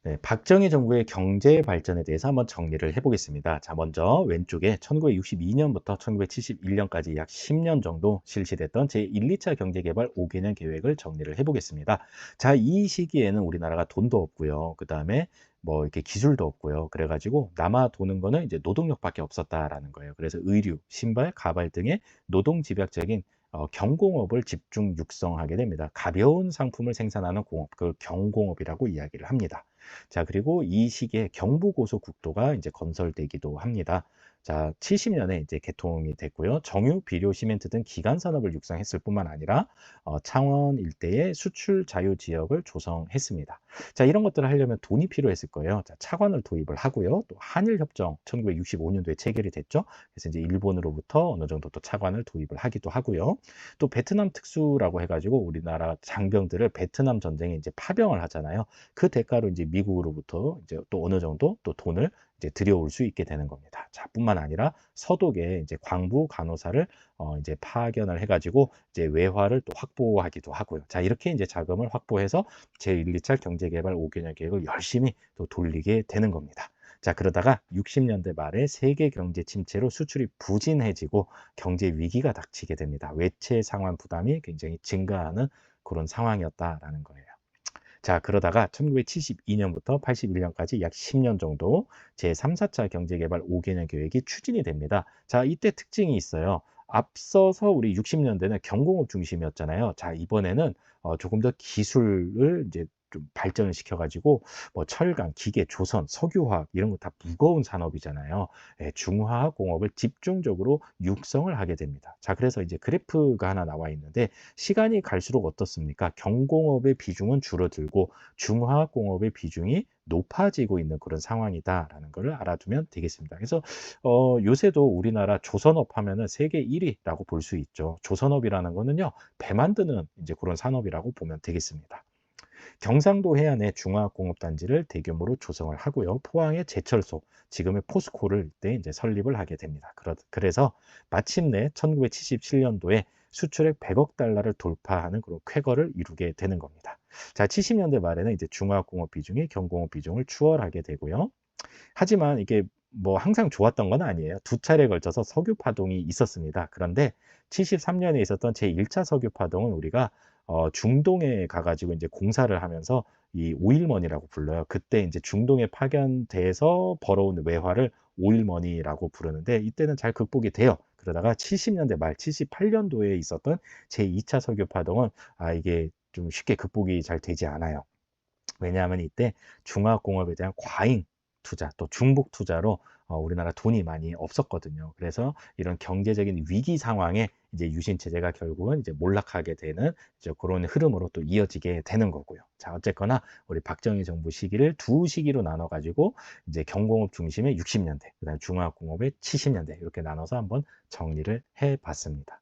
네, 박정희 정부의 경제 발전에 대해서 한번 정리를 해보겠습니다. 자, 먼저 왼쪽에 1962년부터 1971년까지 약 10년 정도 실시됐던 제1, 2차 경제개발 5개년 계획을 정리를 해보겠습니다. 자, 이 시기에는 우리나라가 돈도 없고요. 그 다음에 뭐 이렇게 기술도 없고요. 그래가지고 남아 도는 거는 이제 노동력밖에 없었다라는 거예요. 그래서 의류, 신발, 가발 등의 노동 집약적인 경공업을 집중 육성하게 됩니다. 가벼운 상품을 생산하는 공업, 그걸 경공업이라고 이야기를 합니다. 자, 그리고 이 시기에 경부고속국도가 이제 건설되기도 합니다. 자, 70년에 이제 개통이 됐고요. 정유, 비료, 시멘트 등 기간 산업을 육성했을 뿐만 아니라 창원 일대의 수출 자유 지역을 조성했습니다. 자, 이런 것들을 하려면 돈이 필요했을 거예요. 자, 차관을 도입을 하고요. 또 한일 협정 1965년도에 체결이 됐죠. 그래서 이제 일본으로부터 어느 정도 또 차관을 도입을 하기도 하고요. 또 베트남 특수라고 해가지고 우리나라 장병들을 베트남 전쟁에 이제 파병을 하잖아요. 그 대가로 이제 미국으로부터 이제 또 어느 정도 또 돈을 이제 들여올 수 있게 되는 겁니다. 자, 뿐만 아니라 서독에 이제 광부 간호사를 이제 파견을 해가지고 이제 외화를 또 확보하기도 하고요. 자, 이렇게 이제 자금을 확보해서 제1, 2차 경제개발 5개년 계획을 열심히 또 돌리게 되는 겁니다. 자, 그러다가 60년대 말에 세계 경제 침체로 수출이 부진해지고 경제 위기가 닥치게 됩니다. 외채 상환 부담이 굉장히 증가하는 그런 상황이었다라는 거예요. 자, 그러다가 1972년부터 81년까지 약 10년 정도 제3, 4차 경제개발 5개년 계획이 추진이 됩니다. 자, 이때 특징이 있어요. 앞서서 우리 60년대는 경공업 중심이었잖아요. 자, 이번에는 조금 더 기술을 이제 좀 발전을 시켜가지고 뭐 철강, 기계, 조선, 석유화학 이런 거 다 무거운 산업이잖아요. 예, 중화학 공업을 집중적으로 육성을 하게 됩니다. 자, 그래서 이제 그래프가 하나 나와 있는데 시간이 갈수록 어떻습니까? 경공업의 비중은 줄어들고 중화학공업의 비중이 높아지고 있는 그런 상황이다라는 것을 알아두면 되겠습니다. 그래서 요새도 우리나라 조선업 하면은 세계 1위라고 볼 수 있죠. 조선업이라는 거는요, 배 만드는 이제 그런 산업이라고 보면 되겠습니다. 경상도 해안에 중화학공업단지를 대규모로 조성을 하고요. 포항의 제철소, 지금의 포스코를 이때 이제 설립을 하게 됩니다. 그래서 마침내 1977년도에 수출액 100억 달러를 돌파하는 그런 쾌거를 이루게 되는 겁니다. 자, 70년대 말에는 이제 중화학공업 비중이 경공업 비중을 추월하게 되고요. 하지만 이게 뭐 항상 좋았던 건 아니에요. 두 차례에 걸쳐서 석유 파동이 있었습니다. 그런데 73년에 있었던 제1차 석유 파동은 우리가 중동에 가가지고 이제 공사를 하면서 이 오일머니라고 불러요. 그때 이제 중동에 파견돼서 벌어온 외화를 오일머니라고 부르는데 이때는 잘 극복이 돼요. 그러다가 70년대 말 78년도에 있었던 제2차 석유 파동은 이게 좀 쉽게 극복이 잘 되지 않아요. 왜냐하면 이때 중화공업에 대한 과잉 투자, 또 중복 투자로 우리나라 돈이 많이 없었거든요. 그래서 이런 경제적인 위기 상황에 이제 유신 체제가 결국은 이제 몰락하게 되는 이제 그런 흐름으로 또 이어지게 되는 거고요. 자, 어쨌거나 우리 박정희 정부 시기를 두 시기로 나눠 가지고 이제 경공업 중심의 60년대, 그다음에 중화공업의 70년대 이렇게 나눠서 한번 정리를 해 봤습니다.